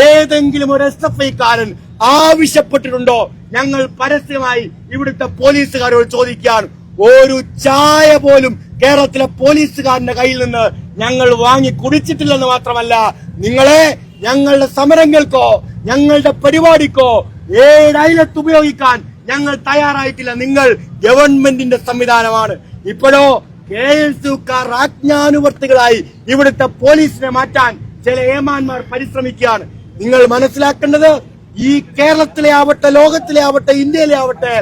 ഏതെങ്കിലും ഒരു SFI-കാരൻ ആവശ്യപ്പെട്ടിട്ടുണ്ടോ? ഞങ്ങൾ പരസ്യമായി ഇവിടുത്തെ പോലീസുകാരോട് ചോദിക്കാൻ, ഒരു ചായ പോലും കേരളത്തിലെ പോലീസുകാരന്റെ കയ്യിൽ നിന്ന് ഞങ്ങൾ വാങ്ങി കുടിച്ചിട്ടില്ലെന്ന് മാത്രമല്ല, നിങ്ങളെ ഞങ്ങളുടെ സമരങ്ങൾക്കോ ഞങ്ങളുടെ പരിപാടിക്കോ ഏഴയലത്ത് ഉപയോഗിക്കാൻ ഞങ്ങൾ തയ്യാറായിട്ടില്ല. നിങ്ങൾ ഗവൺമെന്റിന്റെ സംവിധാനമാണ്. ഇപ്പോഴോ KSU-കാർ ആജ്ഞാനുവർത്തികളായി ഇവിടുത്തെ പോലീസിനെ മാറ്റാൻ ചില ഏമാന്മാർ പരിശ്രമിക്കുകയാണ്. നിങ്ങൾ മനസ്സിലാക്കേണ്ടത്, ഈ കേരളത്തിലെ ആവട്ടെ, ലോകത്തിലെ ആവട്ടെ, ഇന്ത്യയിലെ ആവട്ടെ,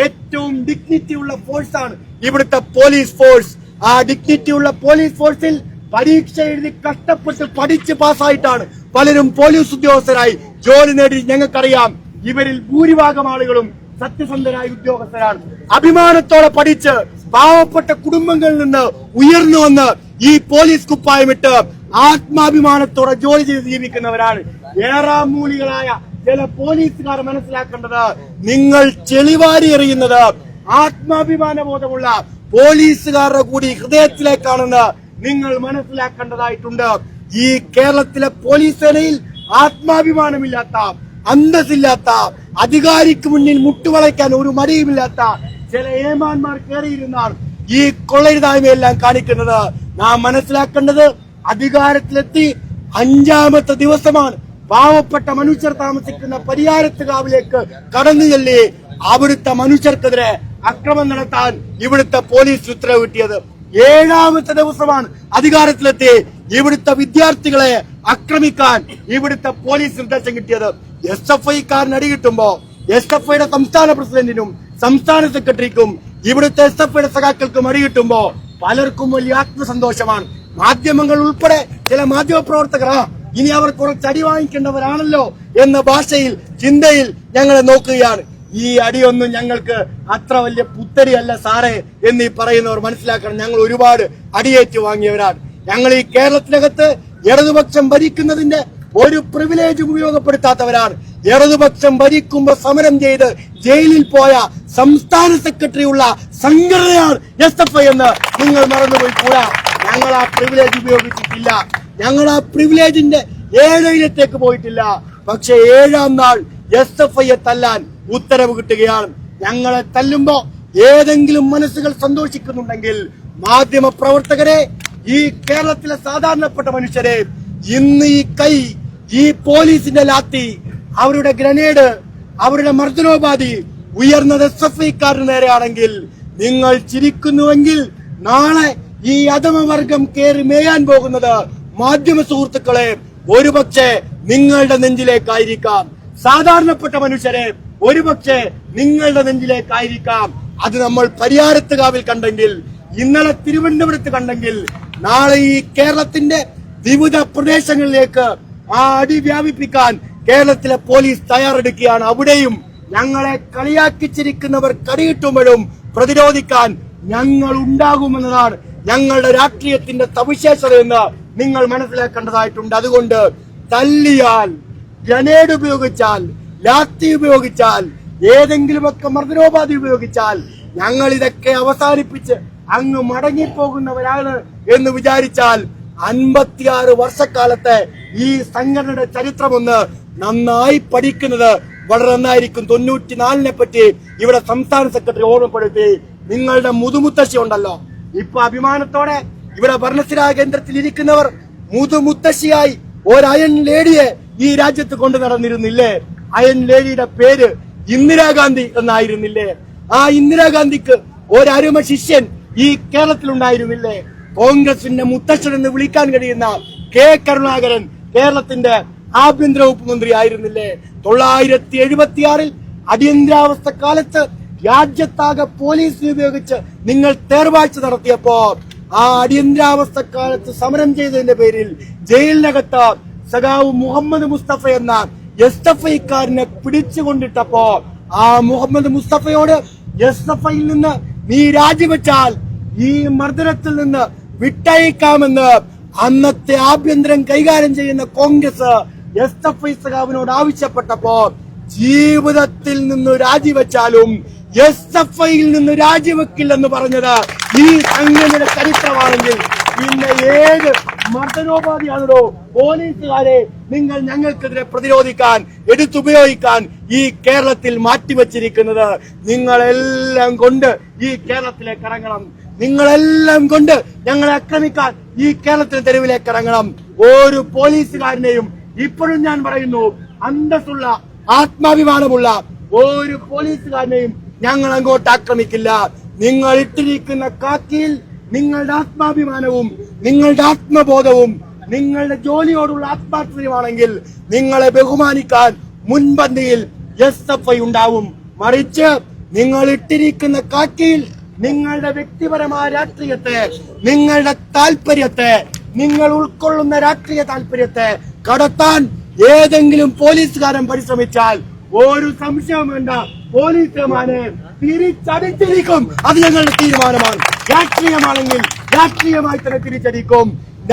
ഏറ്റവും ഡിഗ്നിറ്റി ഉള്ള ഫോഴ്സാണ് ഇവിടുത്തെ പോലീസ് ഫോഴ്സ്. ആ ഡിഗ്നിറ്റി ഉള്ള പോലീസ് ഫോഴ്സിൽ പരീക്ഷ എഴുതി കഷ്ടപ്പെട്ട് പഠിച്ച് പാസ്സായിട്ടാണ് പലരും പോലീസ് ഉദ്യോഗസ്ഥരായി ജോലി നേടി. ഞങ്ങൾക്കറിയാം, ഇവരിൽ ഭൂരിഭാഗം ആളുകളും സത്യസന്ധരായ ഉദ്യോഗസ്ഥരാണ്. അഭിമാനത്തോടെ പഠിച്ച് പാവപ്പെട്ട കുടുംബങ്ങളിൽ നിന്ന് ഉയർന്നു വന്ന് ഈ പോലീസ് കുപ്പായമിട്ട് ആത്മാഭിമാനത്തോടെ ജോലി ചെയ്ത് ജീവിക്കുന്നവരാണ്. ഏറാമൂലികളായ ചില പോലീസുകാർ മനസ്സിലാക്കേണ്ടത്, നിങ്ങൾ ചെളിവാരി എറിയുന്നത് ആത്മാഭിമാന ബോധമുള്ള പോലീസുകാരുടെ കൂടി ഹൃദയത്തിലേക്കാണെന്ന് നിങ്ങൾ മനസ്സിലാക്കേണ്ടതായിട്ടുണ്ട്. ഈ കേരളത്തിലെ പോലീസ് സേനയിൽ ആത്മാഭിമാനമില്ലാത്ത, അന്തസ്സില്ലാത്ത, അധികാരിക്ക് മുന്നിൽ മുട്ടുവളയ്ക്കാൻ ഒരു മടിയുമില്ലാത്ത ചില ഏമാന്മാർ കയറിയിരുന്നാണ് ഈ കൊള്ളരുതായ്മയെല്ലാം കാണിക്കുന്നത്. നാം മനസ്സിലാക്കേണ്ടത്, അധികാരത്തിലെത്തി 5ാമത്തെ ദിവസമാണ്. പാവപ്പെട്ട മനുഷ്യർ താമസിക്കുന്ന പരിയാരത്തുകാവിലേക്ക് കടന്നു ചെല്ലി അവിടുത്തെ മനുഷ്യർക്കെതിരെ അക്രമം നടത്താൻ ഇവിടുത്തെ പോലീസ് ഉത്തരവ് കിട്ടിയത്. 7ാമത്തെ ദിവസമാണ് അധികാരത്തിലെത്തി ഇവിടുത്തെ വിദ്യാർത്ഥികളെ ആക്രമിക്കാൻ ഇവിടുത്തെ പോലീസ് നിർദ്ദേശം കിട്ടിയത്. SFI-കാരന് അടി കിട്ടുമ്പോ SFI-യുടെ സംസ്ഥാന പ്രസിഡന്റിനും സംസ്ഥാന സെക്രട്ടറിക്കും ഇവിടുത്തെ SFI-യുടെ സഖാക്കൾക്കും അടി കിട്ടുമ്പോ പലർക്കും വലിയ ആത്മസന്തോഷമാണ്. മാധ്യമങ്ങൾ ഉൾപ്പെടെ ചില മാധ്യമ പ്രവർത്തകർ ഇനി അവർ കുറച്ച് അടി വാങ്ങിക്കേണ്ടവരാണല്ലോ എന്ന ഭാഷയിൽ ചിന്തയിൽ ഞങ്ങളെ നോക്കുകയാണ്. ഈ അടിയൊന്നും ഞങ്ങൾക്ക് അത്ര വലിയ പുത്തരിയല്ല സാറേ എന്നീ പറയുന്നവർ മനസ്സിലാക്കണം. ഞങ്ങൾ ഒരുപാട് അടിയേറ്റ് വാങ്ങിയവരാണ്. ഞങ്ങൾ ഈ കേരളത്തിനകത്ത് ഇടതുപക്ഷം ഭരിക്കുന്നതിന്റെ ഒരു പ്രിവിലേജ് ഉപയോഗപ്പെടുത്താത്തവരാണ്. ഇടതുപക്ഷം ഭരിക്കുമ്പോ സമരം ചെയ്ത് ജയിലിൽ പോയ സംസ്ഥാന സെക്രട്ടറി ഉള്ള സംഘടനയാണ് SFI എന്ന് നിങ്ങൾ മറന്നുപോയി കൂടാ. ഞങ്ങൾ ആ പ്രിവിലേജ് ഉപയോഗിച്ചിട്ടില്ല. ഞങ്ങൾ ആ പ്രിവിലേജിന്റെ 7 പോയിട്ടില്ല. പക്ഷെ 7ാം നാൾ SFI-യെ തല്ലാൻ ഉത്തരവ് കിട്ടുകയാണ്. ഞങ്ങളെ തല്ലുമ്പോ ഏതെങ്കിലും മനസ്സുകൾ സന്തോഷിക്കുന്നുണ്ടെങ്കിൽ മാധ്യമ പ്രവർത്തകരെ, ഈ കേരളത്തിലെ സാധാരണപ്പെട്ട മനുഷ്യരെ, ഇന്ന് ഈ കൈ, ഈ പോലീസിന്റെ ലാത്തി, അവരുടെ ഗ്രനേഡ്, അവരുടെ മർദ്ദനോപാധി ഉയർന്നത് SFI-ക്കാരന് നേരെയാണെങ്കിൽ നിങ്ങൾ ചിരിക്കുന്നുവെങ്കിൽ നാളെ ഈ അധമവർഗം കയറി മേയാൻ പോകുന്നത് മാധ്യമ സുഹൃത്തുക്കളെ ഒരുപക്ഷെ നിങ്ങളുടെ നെഞ്ചിലേക്കായിരിക്കാം. സാധാരണപ്പെട്ട മനുഷ്യരെ ഒരുപക്ഷെ നിങ്ങളുടെ നെഞ്ചിലേക്കായിരിക്കാം. അത് നമ്മൾ പരിയാരത്തുകാവിൽ കണ്ടെങ്കിൽ, ഇന്നലെ തിരുവനന്തപുരത്ത് കണ്ടെങ്കിൽ, നാളെ ഈ കേരളത്തിന്റെ വിവിധ പ്രദേശങ്ങളിലേക്ക് ആ അടി വ്യാപിപ്പിക്കാൻ കേരളത്തിലെ പോലീസ് തയ്യാറെടുക്കുകയാണ്. അവിടെയും ഞങ്ങളെ കളിയാക്കിച്ചിരിക്കുന്നവർ കടികിട്ടുമ്പോഴും പ്രതിരോധിക്കാൻ ഞങ്ങൾ ഉണ്ടാകുമെന്നതാണ് ഞങ്ങളുടെ രാഷ്ട്രീയത്തിന്റെ സവിശേഷത എന്ന് നിങ്ങൾ മനസ്സിലാക്കേണ്ടതായിട്ടുണ്ട്. അതുകൊണ്ട് തല്ലിയാൽ, ഗ്രനേഡ് ഉപയോഗിച്ചാൽ, ലാത്തി ഉപയോഗിച്ചാൽ, ഏതെങ്കിലുമൊക്കെ മർദ്ദനോപാധി ഉപയോഗിച്ചാൽ ഞങ്ങൾ ഇതൊക്കെ അവസാനിപ്പിച്ച് അങ്ങ് മടങ്ങിപ്പോകുന്നവരാണ് എന്ന് വിചാരിച്ചാൽ 56 വർഷക്കാലത്തെ ഈ സംഘടനയുടെ ചരിത്രമൊന്ന് നന്നായി പഠിക്കുന്നത് വളരെ നന്നായിരിക്കും. 94-നെ പറ്റി ഇവിടെ സംസ്ഥാന സെക്രട്ടറി ഓർമ്മപ്പെടുത്തി. നിങ്ങളുടെ മുതുമുത്തശ്ശി ഉണ്ടല്ലോ, ഇപ്പൊ അഭിമാനത്തോടെ ഇവിടെ ഭരണസ്ഥിരാ കേന്ദ്രത്തിൽ ഇരിക്കുന്നവർ മുതുമുത്തശ്ശിയായി ഒരു അയൺ ലേഡിയെ ഈ രാജ്യത്ത് കൊണ്ടു നടന്നിരുന്നില്ലേ? അയൺ ലേഡിയുടെ പേര് ഇന്ദിരാഗാന്ധി എന്നായിരുന്നില്ലേ? ആ ഇന്ദിരാഗാന്ധിക്ക് ഒരരുമ ശിഷ്യൻ ഈ കേരളത്തിലുണ്ടായിരുന്നില്ലേ? കോൺഗ്രസിന്റെ മുത്തശ്ശൻ എന്ന് വിളിക്കാൻ കഴിയുന്ന കെ കരുണാകരൻ കേരളത്തിന്റെ ആഭ്യന്തര വകുപ്പ് മന്ത്രി ആയിരുന്നില്ലേ? 976-ൽ അടിയന്തരാവസ്ഥ കാലത്ത് രാജ്യത്താകെ പോലീസിനെ ഉപയോഗിച്ച് നിങ്ങൾ തേർവാഴ്ച നടത്തിയപ്പോ ആ അടിയന്തരാവസ്ഥ കാലത്ത് സമരം ചെയ്തതിന്റെ പേരിൽ ജയിലിനകത്ത് സഖാവ് മുഹമ്മദ് മുസ്തഫ എന്ന SFI-ക്കാരനെ പിടിച്ചുകൊണ്ടിട്ടപ്പോ ആ മുഹമ്മദ് മുസ്തഫയോട് SFI-യിൽ നിന്ന് നീ രാജിവെച്ചാൽ ഈ മർദ്ദനത്തിൽ നിന്ന് വിട്ടയക്കാമെന്ന് അന്നത്തെ ആഭ്യന്തരം കൈകാര്യം ചെയ്യുന്ന കോൺഗ്രസ് SFI സഖാവിനോട് ആവശ്യപ്പെട്ടപ്പോ ജീവിതത്തിൽ നിന്ന് രാജിവെച്ചാലും SFI-യിൽ നിന്ന് രാജിവെക്കില്ലെന്ന് പറഞ്ഞത് ഈ സംഘടനയുടെ ചരിത്രമാണെങ്കിൽ പിന്നെ ഏത് മർദ്ദനോപാധിയാണോ പോലീസുകാരെ നിങ്ങൾ ഞങ്ങൾക്കെതിരെ പ്രതിരോധിക്കാൻ എടുത്തുപയോഗിക്കാൻ ഈ കേരളത്തിൽ മാറ്റിവെച്ചിരിക്കുന്നത്? നിങ്ങളെല്ലാം കൊണ്ട് ഈ കേരളത്തിലേക്ക് ഇറങ്ങണം. നിങ്ങളെല്ലാം കൊണ്ട് ഞങ്ങളെ ആക്രമിക്കാൻ ഈ കേരളത്തിലെ തെരുവിലേക്ക് ഇറങ്ങണം. ഒരു പോലീസുകാരനെയും ഇപ്പോഴും ഞാൻ പറയുന്നു, അന്തസ്സുള്ള ആത്മാഭിമാനമുള്ള ഒരു പോലീസുകാരനെയും ഞങ്ങൾ അങ്ങോട്ട് ആക്രമിക്കില്ല. നിങ്ങൾ ഇട്ടിരിക്കുന്ന കാക്കിയിൽ നിങ്ങളുടെ ആത്മാഭിമാനവും നിങ്ങളുടെ ആത്മബോധവും നിങ്ങളുടെ ജോലിയോടുള്ള ആത്മാർത്ഥതയുമാണെങ്കിൽ നിങ്ങളെ ബഹുമാനിക്കാൻ മുൻപന്തിയിൽ SFI ഉണ്ടാവും. മറിച്ച് നിങ്ങൾ ഇട്ടിരിക്കുന്ന കാക്കിയിൽ നിങ്ങളുടെ വ്യക്തിപരമായ രാഷ്ട്രീയത്തെ, നിങ്ങളുടെ താല്പര്യത്തെ, നിങ്ങൾ ഉൾക്കൊള്ളുന്ന രാഷ്ട്രീയ താല്പര്യത്തെ കടത്താൻ ഏതെങ്കിലും പോലീസുകാരൻ പരിശ്രമിച്ചാൽ ഒരു സംശയം വേണ്ട, പോലീസുകാരെ തിരിച്ചടിച്ചിരിക്കും. അത് ഞങ്ങളുടെ തീരുമാനമാണ്. രാഷ്ട്രീയമാണെങ്കിൽ രാഷ്ട്രീയമായി തന്നെ തിരിച്ചടിക്കും.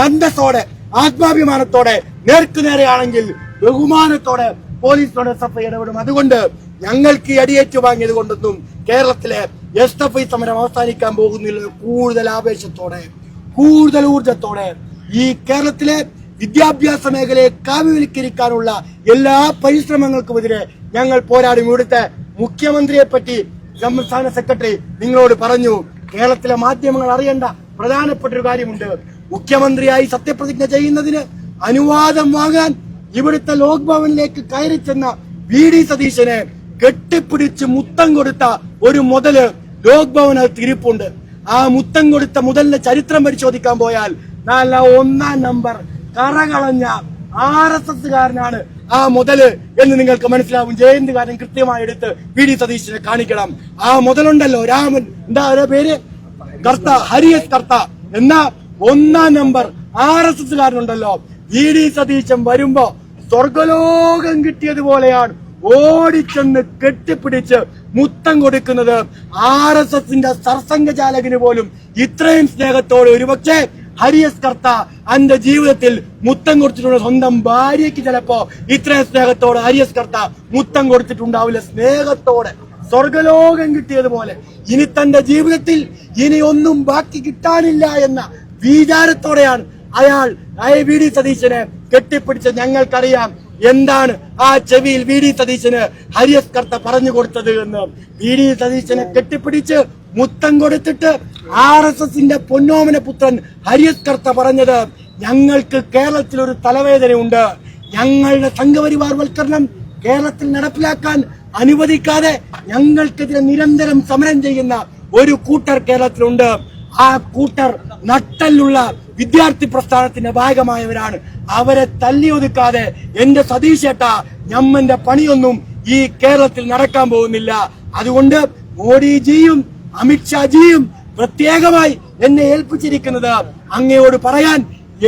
അന്തസ്സോടെ, ആത്മാഭിമാനത്തോടെ, നേർക്കുനേരെയാണെങ്കിൽ ബഹുമാനത്തോടെ പോലീസിനോട് SFI ഇടപെടും. അതുകൊണ്ട് ഞങ്ങൾക്ക് ഈ അടിയേറ്റു വാങ്ങിയത് കൊണ്ടൊന്നും കേരളത്തിലെ SFI സമരം അവസാനിക്കാൻ പോകുന്നില്ല. കൂടുതൽ ആവേശത്തോടെ, കൂടുതൽ ഊർജത്തോടെ ഈ കേരളത്തിലെ വിദ്യാഭ്യാസ മേഖലയെ കാവ്യവൽക്കരിക്കാനുള്ള എല്ലാ പരിശ്രമങ്ങൾക്കുമെതിരെ ഞങ്ങൾ പോരാടും. ഇവിടുത്തെ മുഖ്യമന്ത്രിയെ പറ്റി സംസ്ഥാന സെക്രട്ടറി നിങ്ങളോട് പറഞ്ഞു. കേരളത്തിലെ മാധ്യമങ്ങൾ അറിയേണ്ട പ്രധാനപ്പെട്ട ഒരു കാര്യമുണ്ട്. മുഖ്യമന്ത്രിയായി സത്യപ്രതിജ്ഞ ചെയ്യുന്നതിന് അനുവാദം വാങ്ങാൻ ഇവിടുത്തെ ലോക് ഭവനിലേക്ക് കയറി ചെന്ന VD സതീശനെ കെട്ടിപ്പിടിച്ച് മുത്തം കൊടുത്ത ഒരു മുതല് ലോക് ഭവനകത്ത് ഇരിപ്പുണ്ട്. ആ മുത്തം കൊടുത്ത മുതലിന്റെ ചരിത്രം പരിശോധിക്കാൻ പോയാൽ നല്ല 1ാം നമ്പർ കറകളഞ്ഞ RSS കാരനാണ് ആ മുതല് എന്ന് നിങ്ങൾക്ക് മനസ്സിലാവും. ജയന്തുകാരൻ കൃത്യമായി എടുത്ത് VD സതീശനെ കാണിക്കണം. ആ മുതലുണ്ടല്ലോ രാമൻ, എന്താ പേര്, കർത്ത, ഹരിയസ് കർത്ത എന്ന 1ാം നമ്പർ RSS കാരനുണ്ടല്ലോ. VD സതീശൻ വരുമ്പോ സ്വർഗലോകം കിട്ടിയതുപോലെയാണ് ഓടിച്ചെന്ന് കെട്ടിപ്പിടിച്ച് മുത്തം കൊടുക്കുന്നത്. RSSന്റെ സർസംഘചാലകന് പോലും ഇത്രയും സ്നേഹത്തോടെ ഒരുപക്ഷെ ഹരിയസ് കർത്ത അന്റെ ജീവിതത്തിൽ മുത്തം കൊടുത്തിട്ടുണ്ട്. സ്വന്തം ഭാര്യയ്ക്ക് ചിലപ്പോ ഇത്രയും സ്നേഹത്തോടെ ഹരിയസ് കർത്ത മുത്തം കൊടുത്തിട്ടുണ്ടാവില്ല. സ്നേഹത്തോടെ സ്വർഗലോകം കിട്ടിയതുപോലെ ഇനി തന്റെ ജീവിതത്തിൽ ഇനി ഒന്നും ബാക്കി കിട്ടാനില്ല എന്ന വിചാരത്തോടെയാണ് അയാൾ VD സതീശനെ കെട്ടിപ്പിടിച്ച്. ഞങ്ങൾക്കറിയാം എന്താണ് ആ ചെവിയിൽ VD സതീശന് ഹരിയസ് കർത്ത പറഞ്ഞു കൊടുത്തത് എന്ന്. VD സതീശനെ കെട്ടിപ്പിടിച്ച് മുത്തം കൊടുത്തിട്ട് RSSന്റെ പൊന്നോമന പുത്രൻ ഹരിയസ് കർത്ത പറഞ്ഞത്, ഞങ്ങൾക്ക് കേരളത്തിൽ ഒരു തലവേദനയുണ്ട്. ഞങ്ങളുടെ സംഘപരിവാർ വൽക്കരണം കേരളത്തിൽ നടപ്പിലാക്കാൻ അനുവദിക്കാതെ ഞങ്ങൾക്കെതിരെ നിരന്തരം സമരം ചെയ്യുന്ന ഒരു കൂട്ടർ കേരളത്തിലുണ്ട്. ആ കൂട്ടർ നട്ടലുള്ള വിദ്യാർത്ഥി പ്രസ്ഥാനത്തിന്റെ ഭാഗമായവരാണ്. അവരെ തല്ലിയൊതുക്കാതെ എന്റെ സതീശേട്ടാ ഞമ്മന്റെ പണിയൊന്നും ഈ കേരളത്തിൽ നടക്കാൻ പോകുന്നില്ല. അതുകൊണ്ട് മോഡിജിയും അമിത്ഷാജിയും പ്രത്യേകമായി എന്നെ ഏൽപ്പിച്ചിരിക്കുന്നത് അങ്ങയോട് പറയാൻ,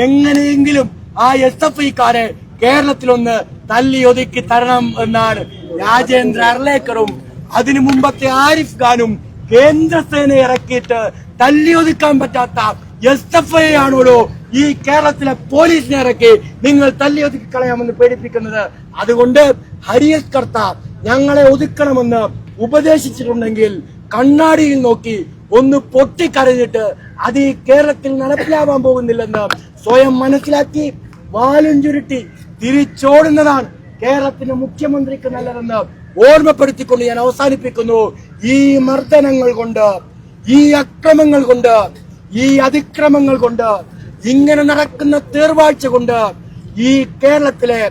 എങ്ങനെയെങ്കിലും ആ SFIക്കാരെ കേരളത്തിലൊന്ന് തല്ലിയൊതുക്കി തരണം എന്നാണ്. രാജേന്ദ്ര അർലേക്കറും അതിനു മുമ്പത്തെ ആരിഫ് ഖാനും കേന്ദ്രസേന ഇറക്കിയിട്ട് തല്ലിയൊതുക്കാൻ പറ്റാത്ത SFI ആണോടോ ഈ കേരളത്തിലെ പോലീസിനെ ഇറക്കി നിങ്ങൾ തല്ലിയൊതുക്കി കളയാമെന്ന് പേടിപ്പിക്കുന്നത്. അതുകൊണ്ട് ഹരിയസ് കർത്ത ഞങ്ങളെ ഒതുക്കണമെന്ന് ഉപദേശിച്ചിട്ടുണ്ടെങ്കിൽ കണ്ണാടിയിൽ നോക്കി ഒന്ന് പൊട്ടിക്കരഞ്ഞിട്ട് അത് ഈ കേരളത്തിൽ നടപ്പിലാവാൻ പോകുന്നില്ലെന്ന് സ്വയം മനസ്സിലാക്കി വാലും ചുരുട്ടി തിരിച്ചോടുന്നതാണ് കേരളത്തിന്റെ മുഖ്യമന്ത്രിക്ക് നല്ലതെന്ന് ഓർമ്മപ്പെടുത്തിക്കൊണ്ട് ഞാൻ അവസാനിപ്പിക്കുന്നു. ഈ മർദ്ദനങ്ങൾ കൊണ്ട്, ഈ അക്രമങ്ങൾ കൊണ്ട്, ഈ അതിക്രമങ്ങൾ കൊണ്ട്, ഇങ്ങനെ നടക്കുന്ന തേർവാഴ്ച കൊണ്ട് ഈ കേരളത്തിലെ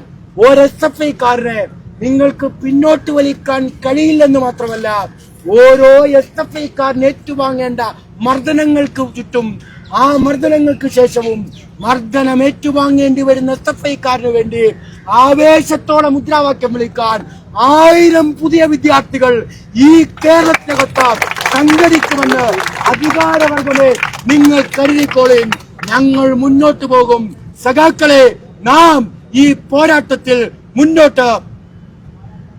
ഒരു SFIക്കാരനെ നിങ്ങൾക്ക് പിന്നോട്ട് വലിക്കാൻ കഴിയില്ലെന്ന് മാത്രമല്ല, ഓരോ SFIക്കാരൻ ഏറ്റുവാങ്ങേണ്ട മർദ്ദനങ്ങൾക്ക് ചുറ്റും, ആ മർദ്ദനങ്ങൾക്ക് ശേഷവും മർദ്ദനം ഏറ്റുവാങ്ങേണ്ടി വരുന്ന SFIക്കാരന് വേണ്ടി ആവേശത്തോടെ മുദ്രാവാക്യം വിളിക്കാൻ 1000 പുതിയ വിദ്യാർത്ഥികൾ ഈ കേരളത്തിനകത്ത് സംഘടിക്കുമെന്ന് അധികാരവർഗമേ നിങ്ങൾ കരുതിക്കോളേൻ. ഞങ്ങൾ മുന്നോട്ട് പോകും സഖാക്കളെ. നാം ഈ പോരാട്ടത്തിൽ മുന്നോട്ട്